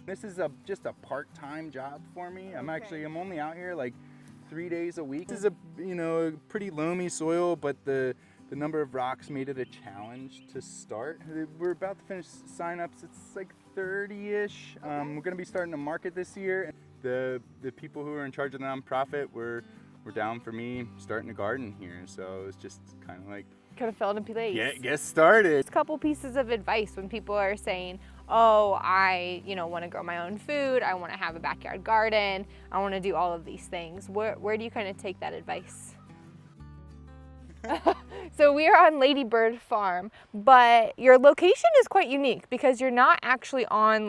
This is just a part-time job for me. Okay. I'm only out here like 3 days a week. This is a pretty loamy soil, but the number of rocks made it a challenge to start. We're about to finish signups. It's like 30-ish. We're gonna be starting to market this year. The people who are in charge of the nonprofit were down for me starting a garden here. So it's just kind of like, Kind of fell into place. get started. A couple pieces of advice when people are saying, oh, I want to grow my own food, I want to have a backyard garden, I want to do all of these things. Where do you kind of take that advice? So we are on Ladybird Farm, but your location is quite unique because you're not actually on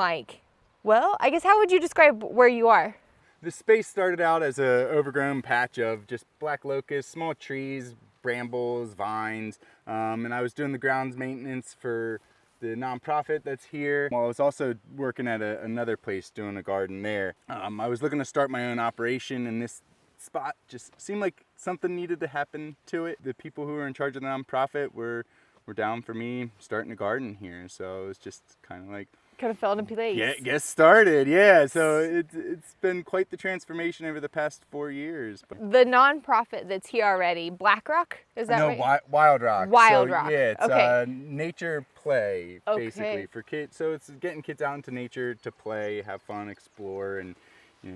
well, I guess how would you describe where you are? The space started out as an overgrown patch of just black locusts, small trees, brambles, vines, and I was doing the grounds maintenance for the nonprofit that's here. While I was also working at another place doing a garden there. I was looking to start my own operation, and this spot just seemed like something needed to happen to it. The people who were in charge of the nonprofit were down for me starting a garden here, so it was just kind of like, Kind of fell into place. get started, yeah. So it's been quite the transformation over the past 4 years. The nonprofit that's here already, BlackRock, is that right? No, Wild Rock. Wild So, Rock. yeah, it's Okay. nature play, basically, Okay. for kids. So it's getting kids out into nature to play, have fun, explore, and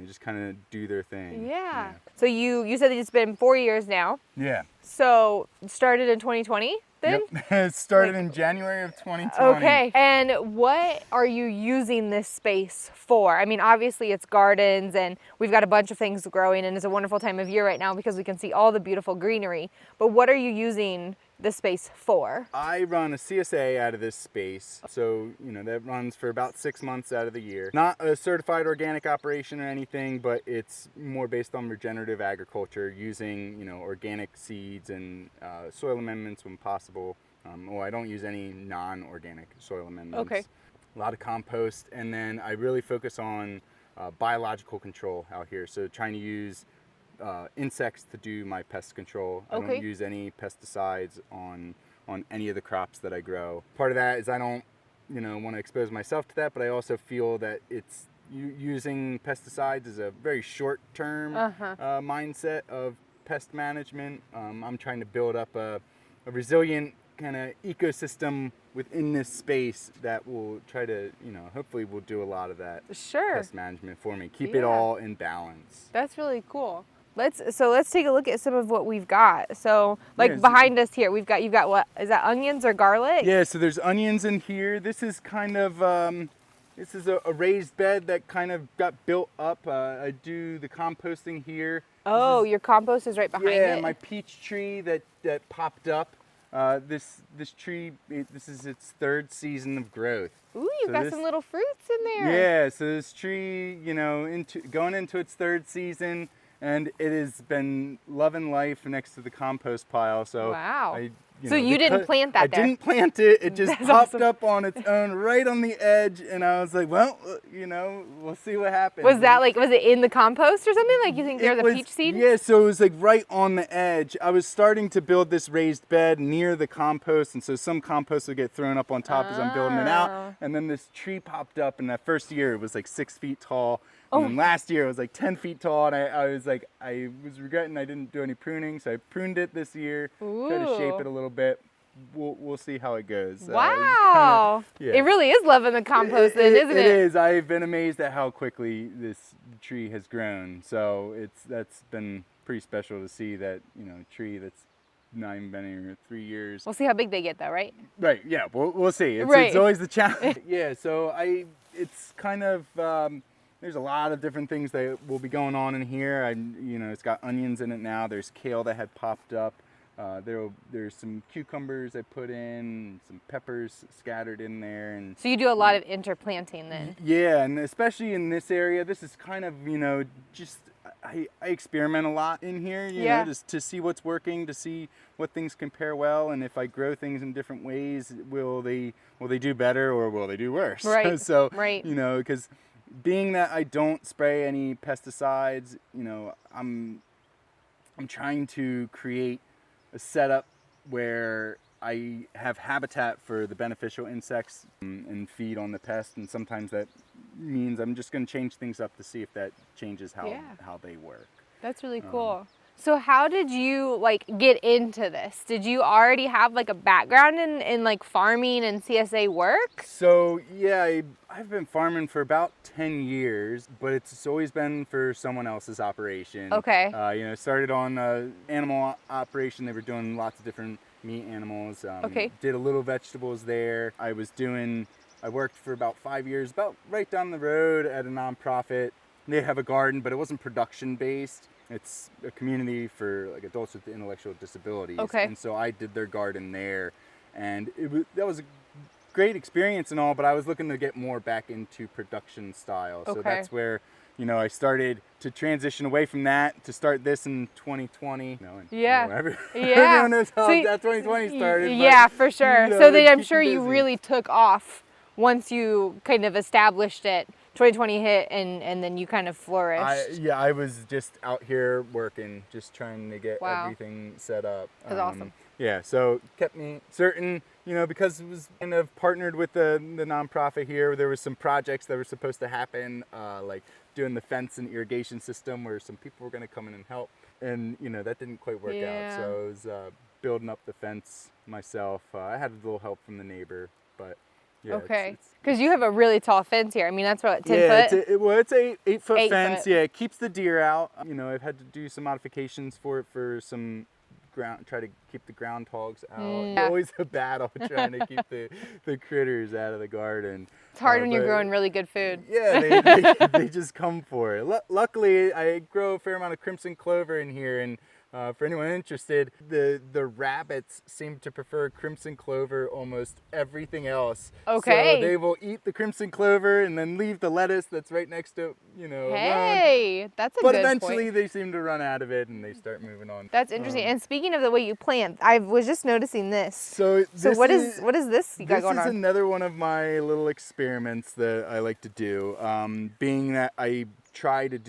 just kind of do their thing. Yeah. So you said that it's been 4 years now. Yeah. So started in 2020 then? Yep. It started in January of 2020. Okay. And what are you using this space for? I mean, obviously it's gardens and we've got a bunch of things growing and it's a wonderful time of year right now because we can see all the beautiful greenery. But what are you using this space for? I run a CSA out of this space, so that runs for about 6 months out of the year. Not a certified organic operation or anything, but it's more based on regenerative agriculture, using organic seeds and soil amendments when possible. I don't use any non-organic soil amendments. Okay. A lot of compost, and then I really focus on biological control out here. So trying to use insects to do my pest control. I Okay. don't use any pesticides on any of the crops that I grow. Part of that is I don't want to expose myself to that, but I also feel that it's using pesticides is a very short-term mindset of pest management. I'm trying to build up a resilient kind of ecosystem within this space that will try to, hopefully will do a lot of that Sure. pest management for me. Keep it all in balance. That's really cool. Let's take a look at some of what we've got. So Yes. behind us here, you've got what? Is that onions or garlic? Yeah, so there's onions in here. This is kind of, this is a raised bed that kind of got built up. I do the composting here. Oh, your compost is right behind it? Yeah, my peach tree that popped up. This tree, this is its 3rd season of growth. Ooh, you've got some little fruits in there. Yeah, so this tree, going into its 3rd season, and it has been loving life next to the compost pile. So wow. So you didn't plant that there? I didn't plant it. It just That's popped awesome. up on its own right on the edge, and I was like, well, we'll see what happens. Was it in the compost or something? Like you think there's a peach seed? Yeah, so it was like right on the edge. I was starting to build this raised bed near the compost, and so some compost would get thrown up on top as I'm building it out. And then this tree popped up, and that first year it was like 6 feet tall. And then last year it was like 10 feet tall, and I was regretting I didn't do any pruning, so I pruned it this year, tried to shape it a little bit. We'll see how it goes. Wow. It really is loving the compost then, isn't it? It is. I've been amazed at how quickly this tree has grown. So that's been pretty special to see that, a tree that's not even been here 3 years. We'll see how big they get though, right? Right, yeah, we'll see. It's, Right. it's always the challenge. Yeah, so it's kind of, there's a lot of different things that will be going on in here. It's got onions in it now. There's kale that had popped up. There's some cucumbers I put in, some peppers scattered in there. And So you do a lot of interplanting then? yeah, and especially in this area, this is kind of, just, I experiment a lot in here, you know, just to see what's working, to see what things compare well, and if I grow things in different ways, will they do better or will they do worse? Right, So, right. because being that I don't spray any pesticides, I'm trying to create a setup where I have habitat for the beneficial insects and feed on the pests, and sometimes that means I'm just going to change things up to see if that changes how they work. That's really cool. So how did you like get into this? Did you already have like a background in like farming and CSA work? So yeah, I've been farming for about 10 years, but it's always been for someone else's operation. Okay. You know, started on animal operation. They were doing lots of different meat animals. Okay. Did a little vegetables there. I worked for about 5 years, about right down the road at a nonprofit. They have a garden, but it wasn't production based. It's a community for like adults with intellectual disabilities. Okay. And so I did their garden there, and that was a great experience and all, but I was looking to get more back into production style. So that's where, you know, I started to transition away from that to start this in 2020. Everyone knows how that 2020 started. Yeah, for sure. You know, so then I'm sure busy. you really took off once you kind of established it. 2020 hit and then you kind of flourished. I was just out here working, just trying to get everything set up. That's awesome. Yeah, so kept me certain, you know, because it was kind of partnered with the nonprofit here. There was some projects that were supposed to happen, like doing the fence and irrigation system where some people were going to come in and help. And, you know, that didn't quite work out. So I was building up the fence myself. I had a little help from the neighbor, but yeah. Okay. Because you have a really tall fence here. I mean, that's what, 10 foot? It's a 8-foot fence. Foot. Yeah, it keeps the deer out. You know, I've had to do some modifications for it for some try to keep the groundhogs out. Yeah. Always a battle trying to keep the critters out of the garden. It's hard when you're growing really good food. Yeah, they just come for it. Luckily, I grow a fair amount of crimson clover in here, and for anyone interested, the rabbits seem to prefer crimson clover almost everything else. Okay. So they will eat the crimson clover and then leave the lettuce that's right next to, you know, Hey, that's a but good eventually point. they seem to run out of it and they start moving on. That's interesting. And speaking of the way you plant, I was just noticing this. So what is this you got going on? This is another one of my little experiments that I like to do. Being that I try to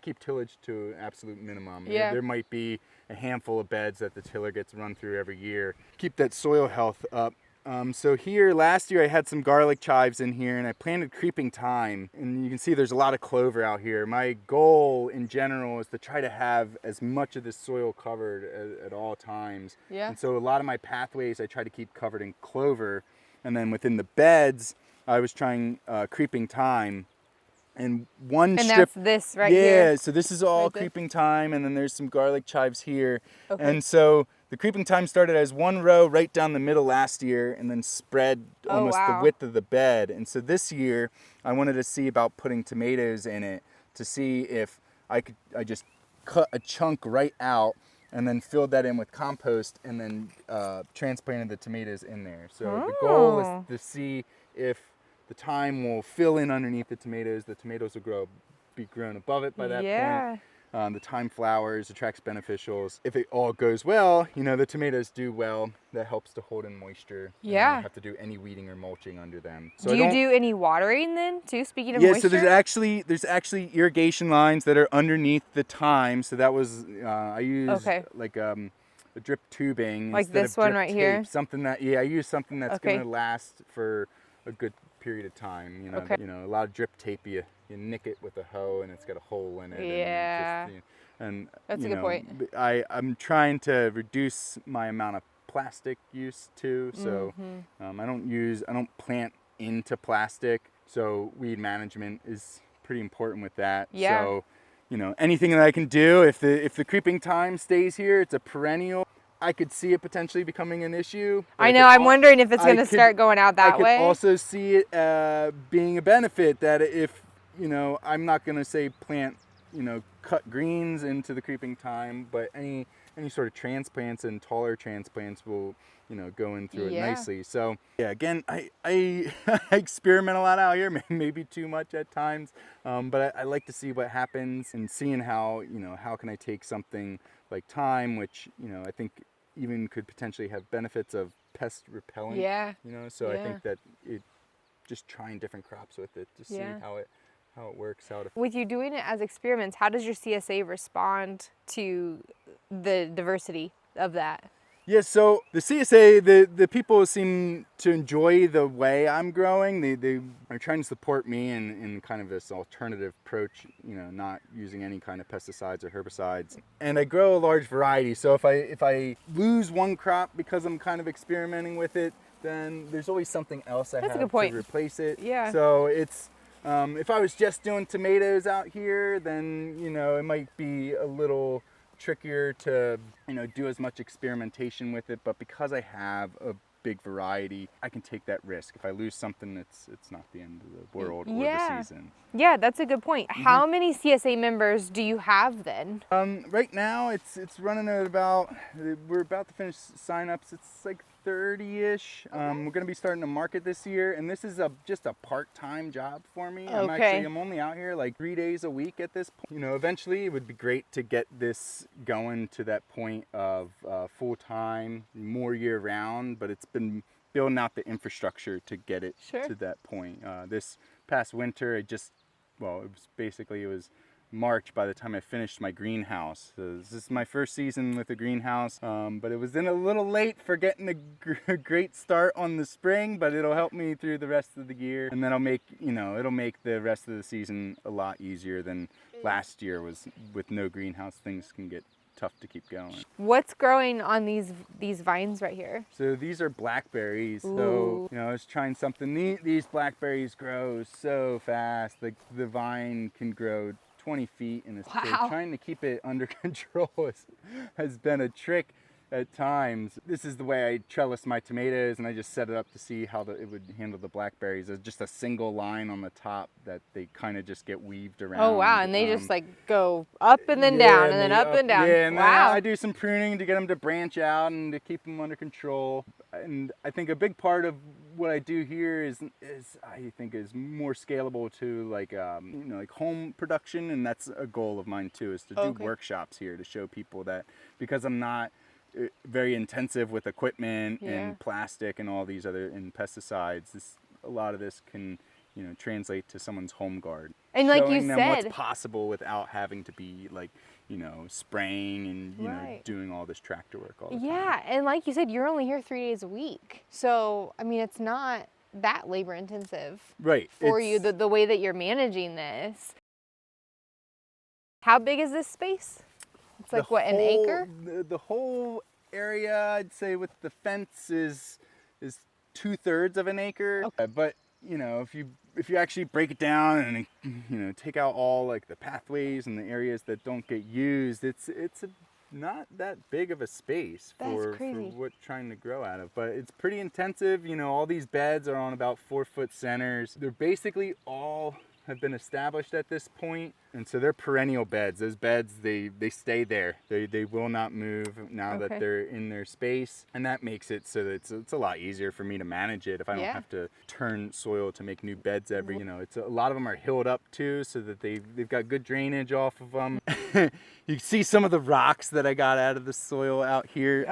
keep tillage to an absolute minimum. Yeah. There might be a handful of beds that the tiller gets run through every year. Keep that soil health up. So here, last year I had some garlic chives in here and I planted creeping thyme. And you can see there's a lot of clover out here. My goal in general is to try to have as much of this soil covered at all times. Yeah. And so a lot of my pathways I try to keep covered in clover. And then within the beds, I was trying creeping thyme. And one strip. That's this right here. Yeah, so this is all Right there. creeping thyme, and then there's some garlic chives here. Okay. And so the creeping thyme started as one row right down the middle last year, and then spread almost the width of the bed. And so this year, I wanted to see about putting tomatoes in it to see if I just cut a chunk right out and then filled that in with compost and then transplanted the tomatoes in there. So the goal is to see if the thyme will fill in underneath the tomatoes will be grown above it by that point. The thyme flowers, attracts beneficials. If it all goes well, you know, the tomatoes do well. That helps to hold in moisture. Yeah. You don't have to do any weeding or mulching under them. So do you do any watering then too, speaking of moisture? So there's actually irrigation lines that are underneath the thyme. So that was, I used like a drip tubing. Like this one right here? Something that, I use something that's gonna last for a good period of time. You know, a lot of drip tape, you nick it with a hoe and it's got a hole in it. Yeah. And that's a good point. I'm trying to reduce my amount of plastic use too. So I don't plant into plastic. So weed management is pretty important with that. Yeah. So, you know, anything that I can do, if the creeping thyme stays here, it's a perennial. I could see it potentially becoming an issue. I know. I'm wondering if it's going to start going out that way. I could also see it being a benefit that if, you know, I'm not going to say plant, you know, cut greens into the creeping thyme, but any sort of transplants and taller transplants will, you know, go in through it nicely. So yeah, again, I experiment a lot out here, maybe too much at times, but I like to see what happens and seeing how, you know, how can I take something like thyme, which, you know, I think even could potentially have benefits of pest repellent. Yeah. You know, so I think that just trying different crops with it to see how it works out. With you doing it as experiments, how does your CSA respond to the diversity of that? Yeah, so the CSA, the people seem to enjoy the way I'm growing. They are trying to support me in kind of this alternative approach, not using any kind of pesticides or herbicides. And I grow a large variety, so if I lose one crop because I'm kind of experimenting with it, then there's always something else I That's a have good point. to replace it. Yeah. So it's, if I was just doing tomatoes out here, then, it might be a little trickier to do as much experimentation with it, but because I have a big variety, I can take that risk. If I lose something, it's not the end of the world or the season. Yeah, that's a good point. How many CSA members do you have then? Right now it's running at we're about to finish signups. It's like 30-ish. We're going to be starting to market this year, and this is just a part-time job for me. I'm only out here like 3 days a week at this point. Eventually it would be great to get this going to that point of full-time, more year-round, but it's been building out the infrastructure to get it to that point. This past winter, it was March by the time I finished my greenhouse. So this is my first season with a greenhouse, but it was in a little late for getting a great start on the spring, but it'll help me through the rest of the year, and then it'll make the rest of the season a lot easier than last year was. With no greenhouse, things can get tough to keep going. What's growing on these vines right here? So these are blackberries. Ooh. So I was trying something neat. These blackberries grow so fast. The vine can grow 20 feet in a stick. Trying to keep it under control has been a trick at times. This is the way I trellis my tomatoes, and I just set it up to see how it would handle the blackberries. There's just a single line on the top that they kind of just get weaved around. Oh wow, and they just like go up and then down and then up and down. Yeah, and wow. then I do some pruning to get them to branch out and to keep them under control. And I think a big part of what I do here is I think is more scalable to like home production, and that's a goal of mine too, is to do workshops here to show people that because I'm not very intensive with equipment and plastic and all these other pesticides, a lot of this can translate to someone's home garden. And like you showing them said, what's possible without having to be like spraying and doing all this tractor work all the time. Yeah, and like you said, you're only here 3 days a week, so I mean it's not that labor intensive for you, the way that you're managing this. How big is this space? It's like what, an acre? The whole area, I'd say, with the fence is 2/3 of an acre. Okay. But if you actually break it down and take out all like the pathways and the areas that don't get used, it's not that big of a space for what trying to grow out of. But it's pretty intensive. All these beds are on about 4-foot centers. They're basically all have been established at this point, and so they're perennial beds. Those beds, they stay there. They will not move now that they're in their space, and that makes it so that it's a lot easier for me to manage it if I don't have to turn soil to make new beds every. It's a lot of them are hilled up too, so that they've got good drainage off of them. You see some of the rocks that I got out of the soil out here.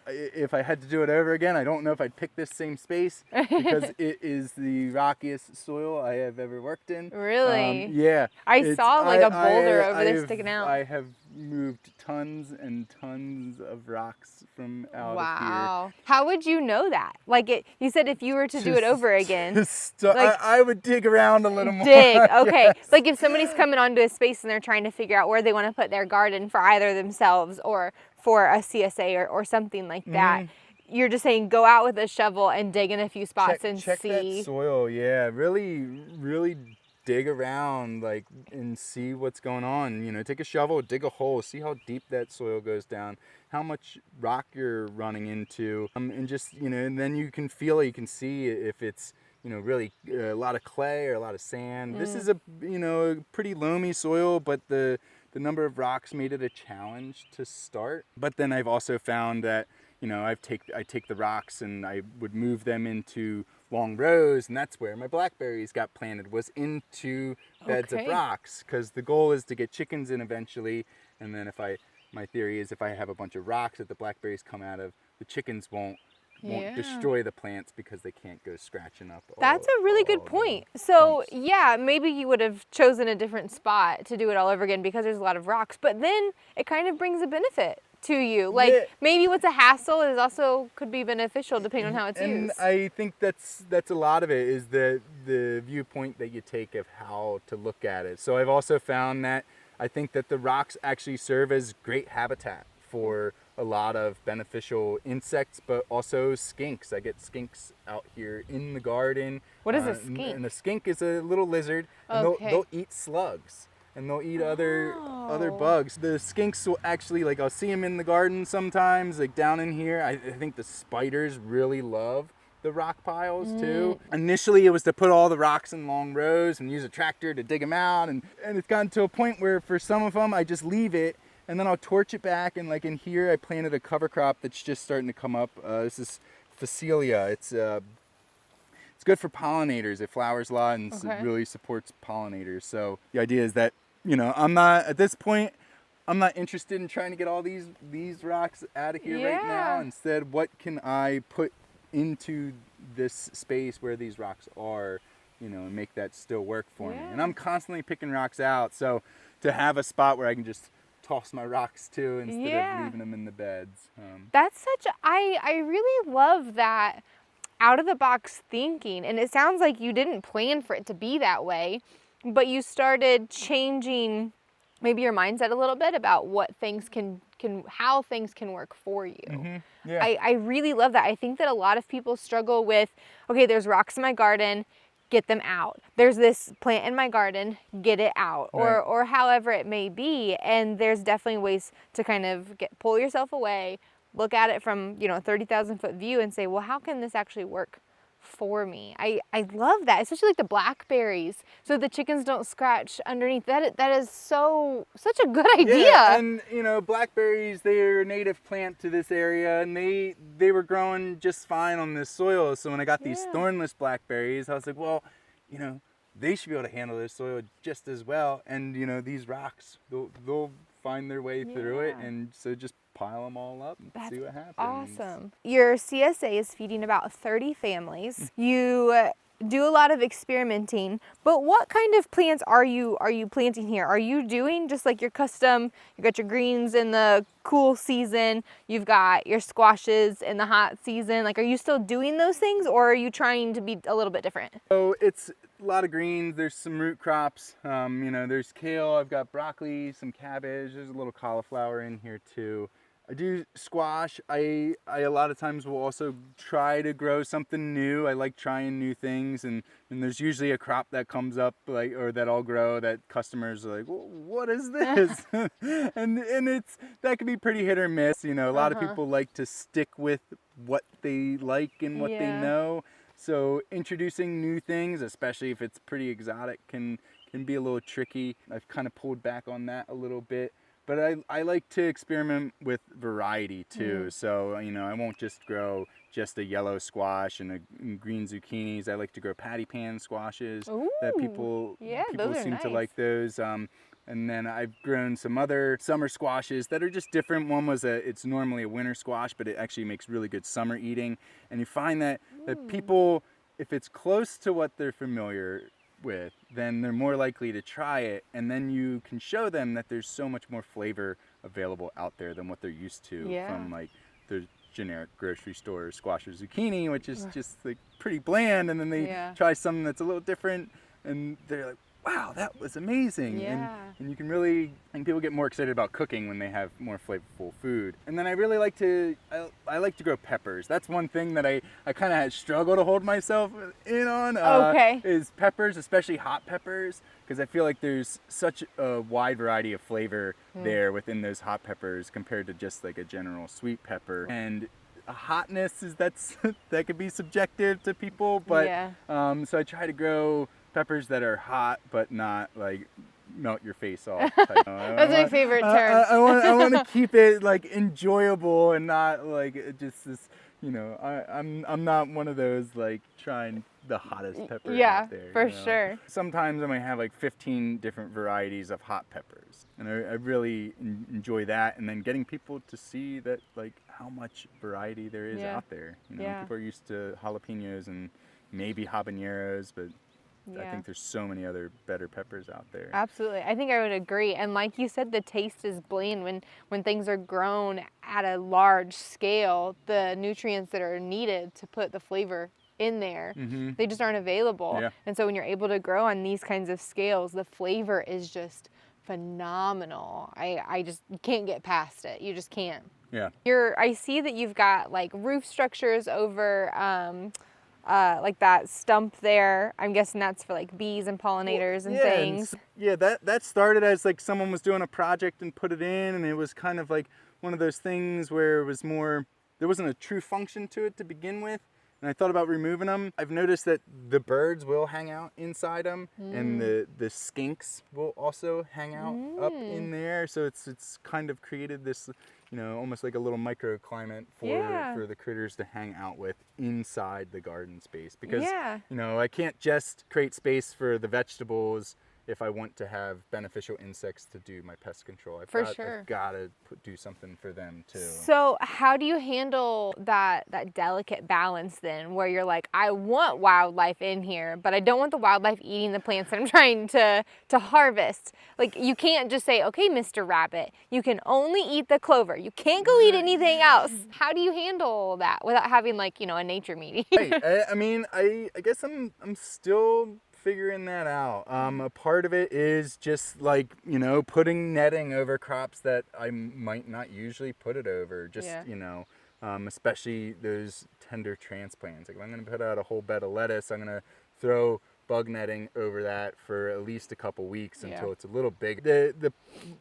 If I had to do it over again, I don't know if I'd pick this same space because it is the rockiest soil I have ever worked in. Really? Yeah. I saw like a boulder over there sticking out. I have moved tons and tons of rocks from out of here. Wow. How would you know that? Like you said if you were to do it over again. I would dig around a little more. Dig, okay. Yes. Like if somebody's coming onto a space and they're trying to figure out where they want to put their garden for either themselves or for a CSA or something like that. You're just saying go out with a shovel and dig in a few spots and check see. That soil, yeah. Really, really dig around and see what's going on. Take a shovel, dig a hole, see how deep that soil goes down, how much rock you're running into, and just and then you can feel it. You can see if it's really a lot of clay or a lot of sand. This is a pretty loamy soil, but the number of rocks made it a challenge to start. But then I've also found that I take the rocks and I would move them into long rows, and that's where my blackberries got planted, was into beds of rocks, because the goal is to get chickens in eventually, and then my theory is if I have a bunch of rocks that the blackberries come out of, the chickens won't destroy the plants because they can't go scratching up. That's a really good point. So yeah, maybe you would have chosen a different spot to do it all over again because there's a lot of rocks, but then it kind of brings a benefit to you. Like Yeah. maybe what's a hassle is also could be beneficial depending on how it's And used. I think that's a lot of it is the viewpoint that you take of how to look at it. So I've also found that I think that the rocks actually serve as great habitat for a lot of beneficial insects, but also skinks. I get skinks out here in the garden. What is a skink? And a skink is a little lizard, and Okay. they'll eat slugs. And they'll eat other Oh. bugs. The skinks will actually, like, I'll see them in the garden sometimes, like down in here. I think the spiders really love the rock piles too. Initially, it was to put all the rocks in long rows and use a tractor to dig them out. And it's gotten to a point where for some of them, I just leave it and then I'll torch it back. And like in here, I planted a cover crop that's just starting to come up. This is Phacelia. It's good for pollinators. It flowers a lot and Okay. it really supports pollinators. So the idea is that, I'm not, at this point, I'm not interested in trying to get all these rocks out of here right now. Yeah. Instead, what can I put into this space where these rocks are, and make that still work for me. And I'm constantly picking rocks out. So to have a spot where I can just toss my rocks to instead of leaving them in the beds. That's I really love that out of the box thinking. And it sounds like you didn't plan for it to be that way, but you started changing maybe your mindset a little bit about what things how things can work for you. Yeah. I really love that. I think that a lot of people struggle with, okay, there's rocks in my garden, get them out. There's this plant in my garden, get it out, Right. or however it may be. And there's definitely ways to kind of pull yourself away, look at it from 30,000 foot view and say, well, how can this actually work for me? I love that, especially like the blackberries, so the chickens don't scratch underneath. That is such a good idea. Yeah, and blackberries, they're a native plant to this area, and they were growing just fine on this soil. So when I got these thornless blackberries, I was like, well, they should be able to handle this soil just as well. And these rocks, they'll find their way through it, and so just pile them all up and see what happens. Awesome. Your CSA is feeding about 30 families. You do a lot of experimenting, but what kind of plants are you planting here? Are you doing just like your custom, you got your greens in the cool season, you've got your squashes in the hot season, like are you still doing those things, or are you trying to be a little bit different? So it's a lot of greens, there's some root crops, there's kale, I've got broccoli, some cabbage, there's a little cauliflower in here too. I do squash. I a lot of times will also try to grow something new. I like trying new things, and there's usually a crop that comes up or that I'll grow that customers are like, well, what is this? and that can be pretty hit or miss. A lot of people like to stick with what they like and what they know. So introducing new things, especially if it's pretty exotic, can be a little tricky. I've kind of pulled back on that a little bit. But I like to experiment with variety too. So, I won't just grow just a yellow squash and green zucchinis. I like to grow patty pan squashes. Ooh, that people those are seem to nice. like those. And then I've grown some other summer squashes that are just different. One was it's normally a winter squash, but it actually makes really good summer eating. And you find that people, if it's close to what they're familiar with, then they're more likely to try it, and then you can show them that there's so much more flavor available out there than what they're used to from like the generic grocery store squash or zucchini, which is just like pretty bland, and then they try something that's a little different and they're like, wow, that was amazing. And you can really, and people get more excited about cooking when they have more flavorful food. And then I really like to, I like to grow peppers. That's one thing that I kind of struggle to hold myself in on, is peppers, especially hot peppers, because I feel like there's such a wide variety of flavor there within those hot peppers compared to just like a general sweet pepper. And hotness that could be subjective to people, but so I try to grow peppers that are hot but not like melt your face off type. That's my favorite term. I want to keep it like enjoyable and not like just this, I'm not one of those like trying the hottest pepper out there. For sure. Sometimes I might have like 15 different varieties of hot peppers, and I really enjoy that, and then getting people to see that like how much variety there is out there. People are used to jalapenos and maybe habaneros, but I think there's so many other better peppers out there. Absolutely. I think I would agree. And like you said, the taste is bland when things are grown at a large scale. The nutrients that are needed to put the flavor in there, they just aren't available. Yeah. And so when you're able to grow on these kinds of scales, the flavor is just phenomenal. I just, you can't get past it. You just can't. Yeah. I see that you've got like roof structures over like that stump there. I'm guessing that's for like bees and pollinators and things. Yeah, that started as like someone was doing a project and put it in, and it was kind of like one of those things where it was more, there wasn't a true function to it to begin with. And I thought about removing them. I've noticed that the birds will hang out inside them, and the skinks will also hang out up in there. So it's kind of created this, you know, almost like a little microclimate for the critters to hang out with inside the garden space. Because, you know, I can't just create space for the vegetables if I want to have beneficial insects to do my pest control. I've got to do something for them too. So how do you handle that delicate balance then, where you're like, I want wildlife in here, but I don't want the wildlife eating the plants that I'm trying to harvest? Like, you can't just say, okay, Mr. Rabbit, you can only eat the clover. You can't go eat anything else. How do you handle that without having, like, you know, a nature meeting? I mean, I guess I'm still figuring that out. A part of it is just like, you know, putting netting over crops that I might not usually put it over. Just, you know, especially those tender transplants. Like if I'm going to put out a whole bed of lettuce, I'm going to throw bug netting over that for at least a couple weeks until it's a little big. The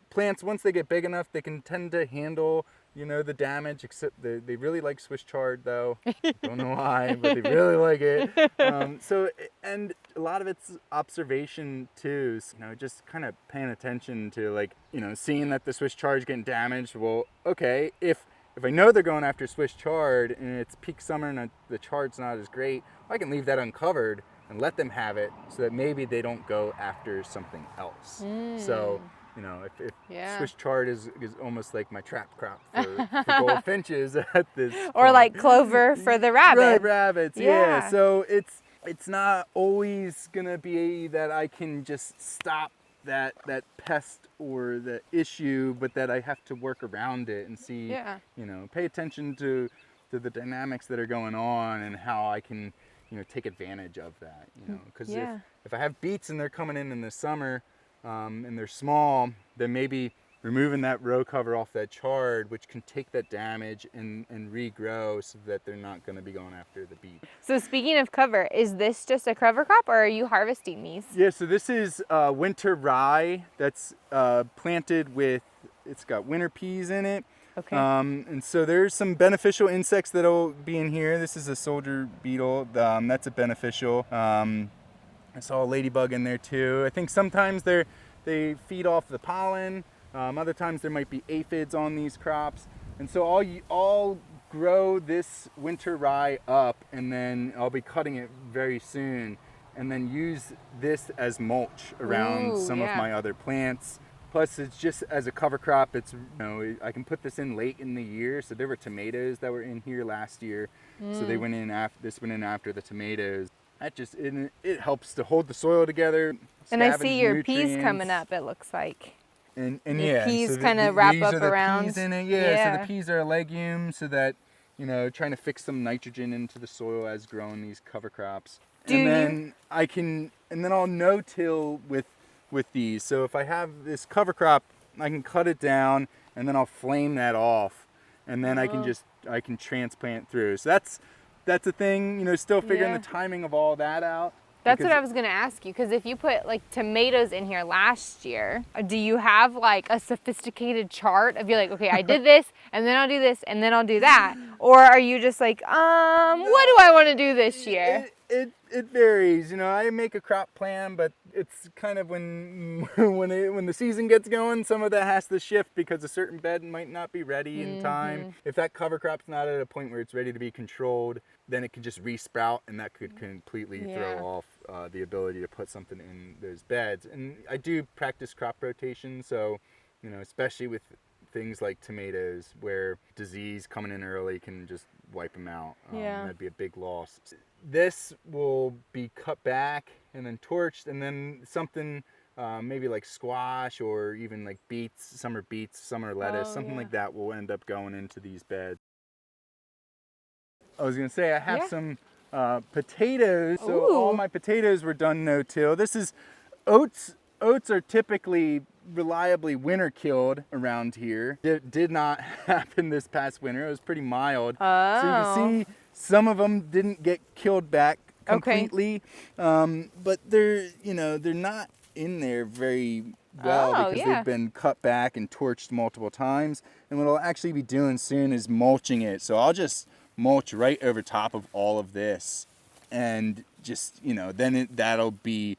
plants, once they get big enough, they can tend to handle, you know, the damage, except they really like Swiss chard though. Don't know why, but they really like it. So, and a lot of it's observation too, so, you know, just kind of paying attention to, like, you know, seeing that the Swiss chard is getting damaged. Well, okay, if I know they're going after Swiss chard and it's peak summer and the chard's not as great, I can leave that uncovered and let them have it so that maybe they don't go after something else. So, you know, if Swiss chard is almost like my trap crop for goldfinches at this Or point. like clover for the rabbit. Right, rabbits, yeah. So it's not always gonna be that I can just stop that pest or the issue, but that I have to work around it and see, you know, pay attention to the dynamics that are going on and how I can, you know, take advantage of that, you know, because if I have beets and they're coming in the summer and they're small, then maybe removing that row cover off that chard, which can take that damage and regrow so that they're not going to be going after the beet. So speaking of cover, is this just a cover crop or are you harvesting these? Yeah, so this is winter rye that's planted with, it's got winter peas in it. Okay. And so there's some beneficial insects that'll be in here. This is a soldier beetle. That's a beneficial. I saw a ladybug in there too. I think sometimes they feed off the pollen. Other times there might be aphids on these crops. And so I'll grow this winter rye up, and then I'll be cutting it very soon, and then use this as mulch around some of my other plants. Plus, it's just as a cover crop. It's, you know, I can put this in late in the year. So there were tomatoes that were in here last year. So they went in after, this went in after the tomatoes. That just, it helps to hold the soil together. And I see your peas coming up, it looks like. And the peas kind of wrap up around. Peas in it. So the peas are a legume, so that, you know, trying to fix some nitrogen into the soil as growing these cover crops. And then I'll no-till with these. So if I have this cover crop, I can cut it down and then I'll flame that off, and then I can transplant through. So that's a thing, you know, still figuring the timing of all that out. That's what I was gonna ask you, because if you put like tomatoes in here last year, do you have like a sophisticated chart of, you're like, okay, I did this, and then I'll do this, and then I'll do that? Or are you just like, what do I wanna do this year? It varies, you know. I make a crop plan, but it's kind of when the season gets going, some of that has to shift because a certain bed might not be ready in time. If that cover crop's not at a point where it's ready to be controlled, then it could just resprout, and that could completely throw off the ability to put something in those beds. And I do practice crop rotation, so, you know, especially with things like tomatoes, where disease coming in early can just wipe them out. That'd be a big loss. This will be cut back and then torched, and then something maybe like squash or even like beets, summer lettuce, something like that will end up going into these beds. I was gonna say I have some potatoes. So all my potatoes were done no-till. This is oats. Oats are typically reliably winter killed around here. It did not happen this past winter. It was pretty mild. So you can see some of them didn't get killed back completely, but they're not in there very well because they've been cut back and torched multiple times. And what I'll actually be doing soon is mulching it. So I'll just mulch right over top of all of this, and just then that'll be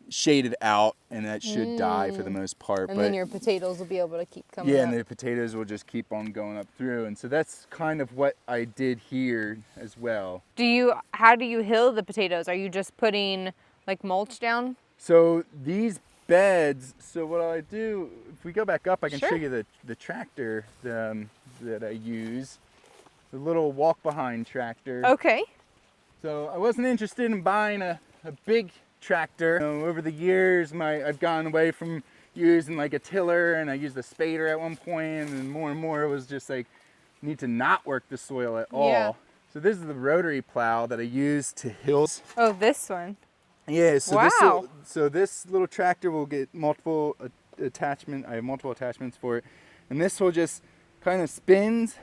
shaded out, and that should die for the most part. And then your potatoes will be able to keep coming up. And the potatoes will just keep on going up through. And so that's kind of what I did here as well. How do you hill the potatoes? Are you just putting like mulch down? So these beds, so what I do, if we go back up, I can show you the tractor that I use. The little walk behind tractor. Okay. So I wasn't interested in buying a big tractor. Over the years, I've gone away from using like a tiller, and I used a spader at one point, and more it was just like, need to not work the soil at all. So this is the rotary plow that I use to hill. Oh, this one. Yeah, so this little tractor will get multiple attachment. I have multiple attachments for it, and this will just kind of spins,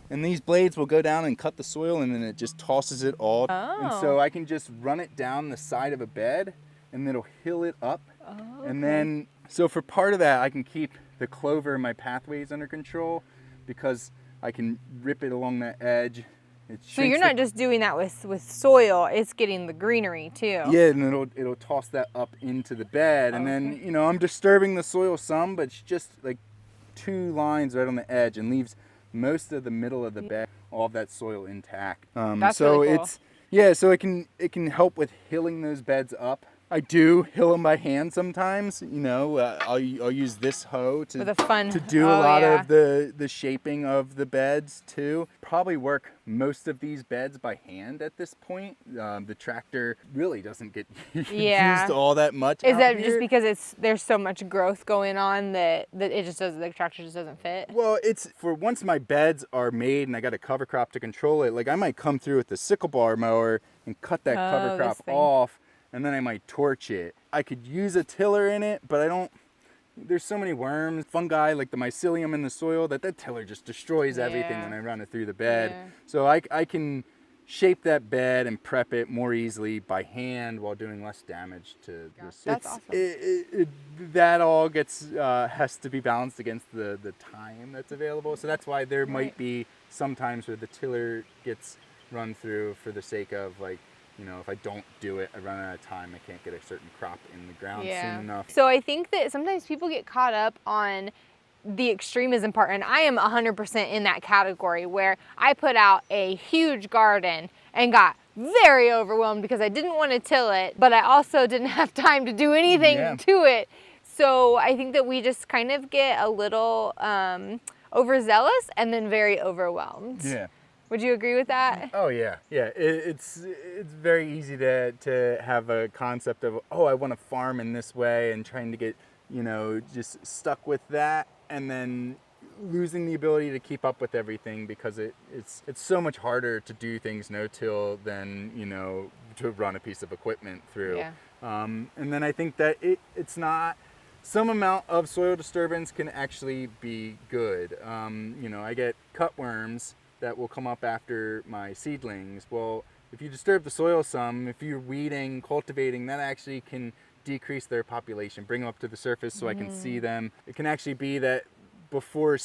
and these blades will go down and cut the soil, and then it just tosses it all. And so I can just run it down the side of a bed, and it'll hill it up. And then, so for part of that, I can keep the clover in my pathways under control, because I can rip it along that edge. So you're not just doing that with soil, it's getting the greenery too. Yeah, and it'll toss that up into the bed. And then, I'm disturbing the soil some, but it's just like 2 lines right on the edge, and leaves most of the middle of the bed, all of that soil intact. That's so really cool. so it can help with hilling those beds up. I do hill them by hand sometimes. I'll use this hoe to do a lot of the shaping of the beds too. Probably work most of these beds by hand at this point. The tractor really doesn't get used all that much. Is that just because there's so much growth going on that the tractor just doesn't fit? Well, it's for once my beds are made and I got a cover crop to control it. Like I might come through with the sickle bar mower and cut that cover crop off, and then I might torch it. I could use a tiller in it, but there's so many worms, fungi, like the mycelium in the soil, that tiller just destroys everything when I run it through the bed. So I can shape that bed and prep it more easily by hand while doing less damage to the soil. That's awesome. That all has to be balanced against the time that's available. So that's why there might be some times where the tiller gets run through for the sake of like, if I don't do it, I run out of time, I can't get a certain crop in the ground soon enough. So I think that sometimes people get caught up on the extremism part, and I am 100% in that category where I put out a huge garden and got very overwhelmed because I didn't want to till it, but I also didn't have time to do anything to it. So I think that we just kind of get a little overzealous and then very overwhelmed. Yeah. Would you agree with that? Oh yeah. It's very easy to have a concept of, I want to farm in this way, and trying to get just stuck with that, and then losing the ability to keep up with everything, because it's so much harder to do things no-till than to run a piece of equipment through. And then I think that it's not. Some amount of soil disturbance can actually be good. I get cutworms that will come up after my seedlings. Well, if you disturb the soil some, if you're weeding, cultivating, that actually can decrease their population, bring them up to the surface so I can see them. It can actually be that before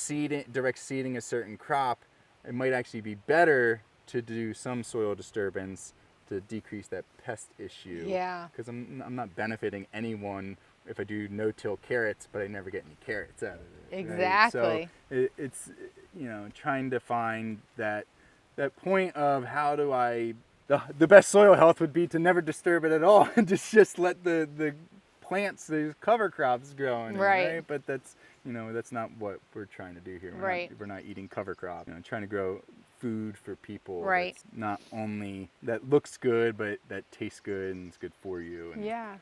direct seeding a certain crop, it might actually be better to do some soil disturbance to decrease that pest issue. Because I'm not benefiting anyone if I do no-till carrots, but I never get any carrots out of it. Exactly. Right? So it's trying to find that point of how do I. The best soil health would be to never disturb it at all, and just let the plants, these cover crops growing, Right. But that's, that's not what we're trying to do here. We're not eating cover crop. Trying to grow food for people. Right. That's not only that looks good, but that tastes good and is good for you. And yeah.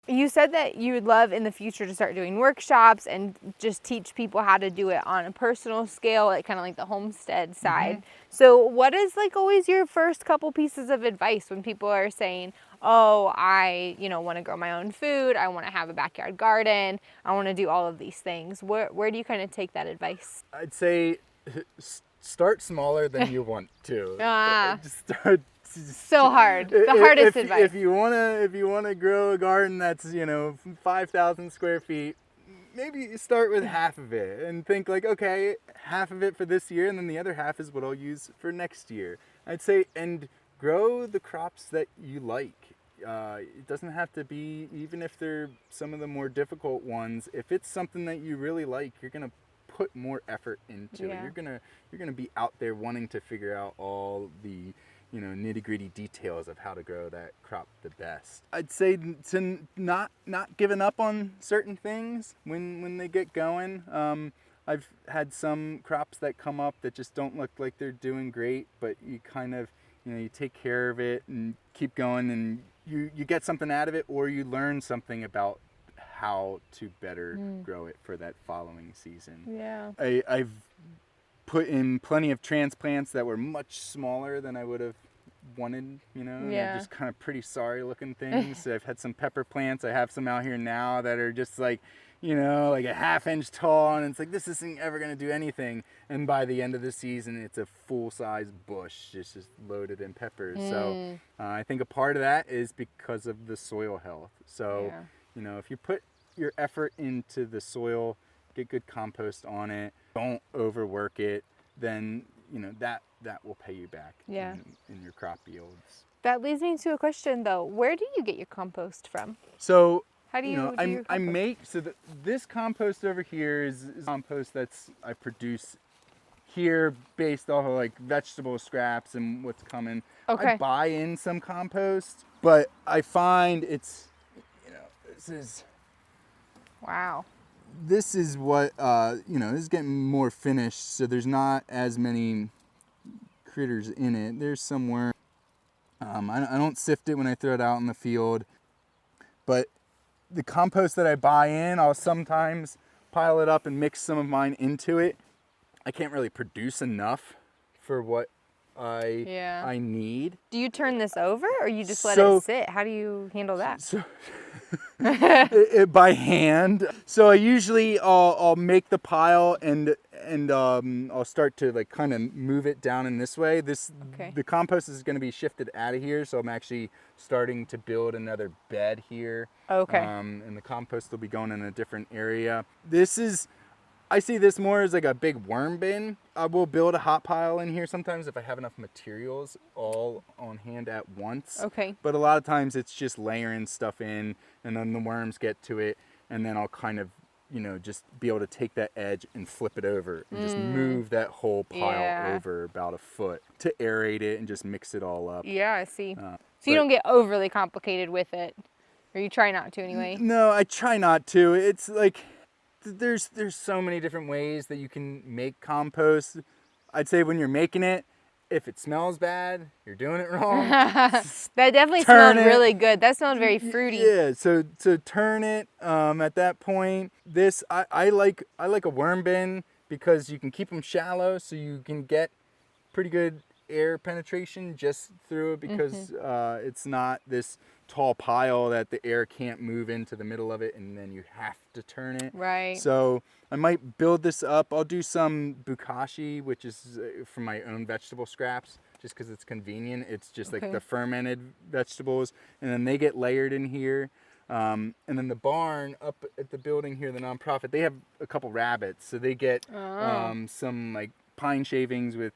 You said that you would love in the future to start doing workshops and just teach people how to do it on a personal scale, like kind of like the homestead side. So what is like always your first couple pieces of advice when people are saying, oh, I, want to grow my own food, I want to have a backyard garden, I want to do all of these things. Where do you kind of take that advice? I'd say start smaller than you want to. Just start. So hard. The hardest advice. If you wanna grow a garden that's 5,000 square feet, maybe you start with half of it and think like, okay, half of it for this year, and then the other half is what I'll use for next year. I'd say, and grow the crops that you like. It doesn't have to be, even if they're some of the more difficult ones. If it's something that you really like, you're gonna put more effort into it. You're gonna be out there wanting to figure out all the nitty-gritty details of how to grow that crop the best. I'd say to not giving up on certain things when they get going. I've had some crops that come up that just don't look like they're doing great, but you kind of you take care of it and keep going, and you get something out of it, or you learn something about how to better grow it for that following season. Yeah. I've put in plenty of transplants that were much smaller than I would have wanted, They're just kind of pretty sorry looking things. I've had some pepper plants. I have some out here now that are just like, like a half-inch tall, and it's like, this isn't ever going to do anything. And by the end of the season, it's a full-size bush, just loaded in peppers. So I think a part of that is because of the soil health. So, if you put your effort into the soil, get good compost on it, don't overwork it, then that will pay you back in your crop yields. That leads me to a question though. Where do you get your compost from? So how do you do your compost? I make this compost over here is compost I produce here based off of like vegetable scraps and what's coming. Okay. I buy in some compost, but I find it's this is wow. This is what this is getting more finished, so there's not as many critters in it. There's somewhere. I don't sift it when I throw it out in the field, but the compost that I buy in, I'll sometimes pile it up and mix some of mine into it. I can't really produce enough for what I need. Do you turn this over, or you just let it sit? How do you handle that? By hand. So I usually I'll make the pile and I'll start to like kind of move it down in this way. The compost is going to be shifted out of here, so I'm actually starting to build another bed here. Okay. And the compost will be going in a different area. I see this more as like a big worm bin. I will build a hot pile in here sometimes if I have enough materials all on hand at once. Okay. But a lot of times it's just layering stuff in, and then the worms get to it, and then I'll kind of, just be able to take that edge and flip it over and just move that whole pile over about a foot to aerate it and just mix it all up. Yeah, I see. So you don't get overly complicated with it, or you try not to anyway? No, I try not to. It's like, there's so many different ways that you can make compost. I'd say when you're making it, if it smells bad, you're doing it wrong. That definitely smelled really good. That smelled very fruity. Yeah, so turn it at that point. I like a worm bin because you can keep them shallow, so you can get pretty good air penetration just through it, because it's not this tall pile that the air can't move into the middle of it, and then you have to turn it. Right. So I might build this up. I'll do some bukashi, which is from my own vegetable scraps, just because it's convenient. It's just like the fermented vegetables, and then they get layered in here. And then the barn up at the building here, the nonprofit, they have a couple rabbits, so they get some like pine shavings with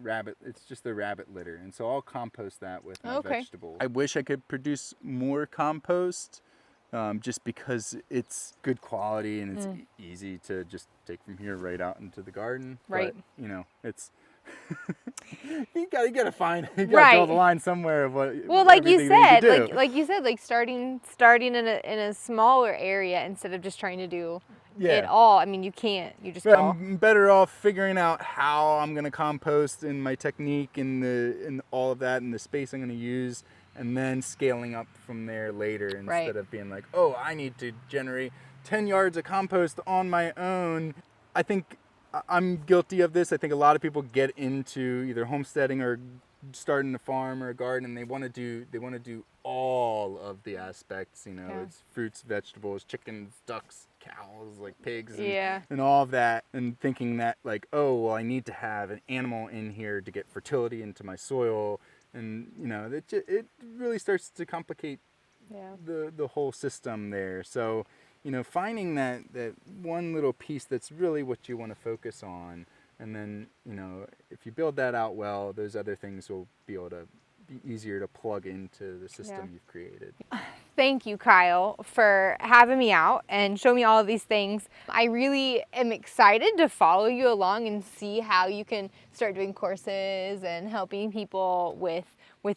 rabbit. It's just the rabbit litter, and so I'll compost that with my vegetables. I wish I could produce more compost, just because it's good quality and it's easy to just take from here right out into the garden. Right. But it's you gotta find, you gotta Right. draw the line somewhere of what. Well, like you everything that said, can do. like you said, like starting in a smaller area instead of just trying to do it Yeah. all. I mean, you can't. You just But fall. I'm better off figuring out how I'm gonna compost and my technique and all of that and the space I'm gonna use, and then scaling up from there later instead Right. of being like, oh, I need to generate 10 yards of compost on my own. I think I'm guilty of this. I think a lot of people get into either homesteading or starting a farm or a garden, and they want to do all of the aspects. You know, Yeah. it's fruits, vegetables, chickens, ducks, cows, like pigs, Yeah. and all of that, and thinking that like, oh, well, I need to have an animal in here to get fertility into my soil, and you know, it really starts to complicate Yeah. the whole system there. So, you know, finding that one little piece that's really what you want to focus on, and then, you know, if you build that out well, those other things will be able to be easier to plug into the system Yeah. you've created. Thank you, Kyle, for having me out and show me all of these things. I really am excited to follow you along and see how you can start doing courses and helping people with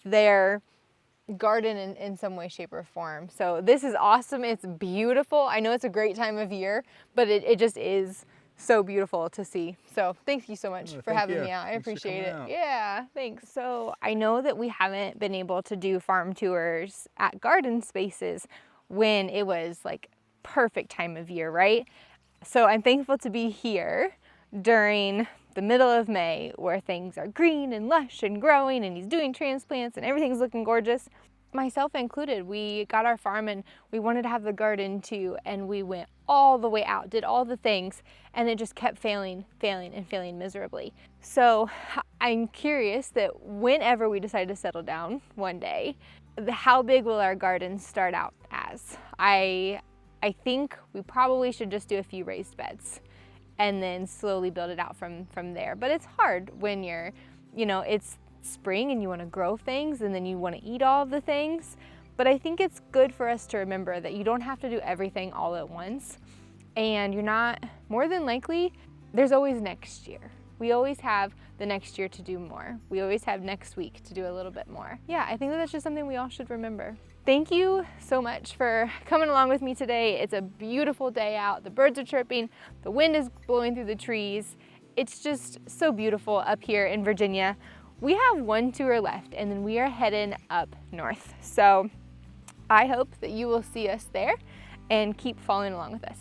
their garden in some way, shape, or form. So this is awesome. It's beautiful. I know it's a great time of year, but it just is so beautiful to see. So thank you so much for thank having you. me out. I Thanks for appreciate coming it. out. Yeah, thanks. So I know that we haven't been able to do farm tours at garden spaces when it was like perfect time of year, right? So I'm thankful to be here during the middle of May where things are green and lush and growing and he's doing transplants and everything's looking gorgeous. Myself included, we got our farm and we wanted to have the garden too, and we went all the way out, did all the things, and it just kept failing miserably. So I'm curious that whenever we decide to settle down one day, how big will our garden start out as? I think we probably should just do a few raised beds and then slowly build it out from there. But it's hard when you're, you know, it's spring and you want to grow things and then you want to eat all of the things. But I think it's good for us to remember that you don't have to do everything all at once, and you're not, more than likely, there's always next year. We always have the next year to do more. We always have next week to do a little bit more. Yeah, I think that's just something we all should remember. Thank you so much for coming along with me today. It's a beautiful day out. The birds are chirping, the wind is blowing through the trees. It's just so beautiful up here in Virginia. We have one tour left and then we are heading up north. So I hope that you will see us there and keep following along with us.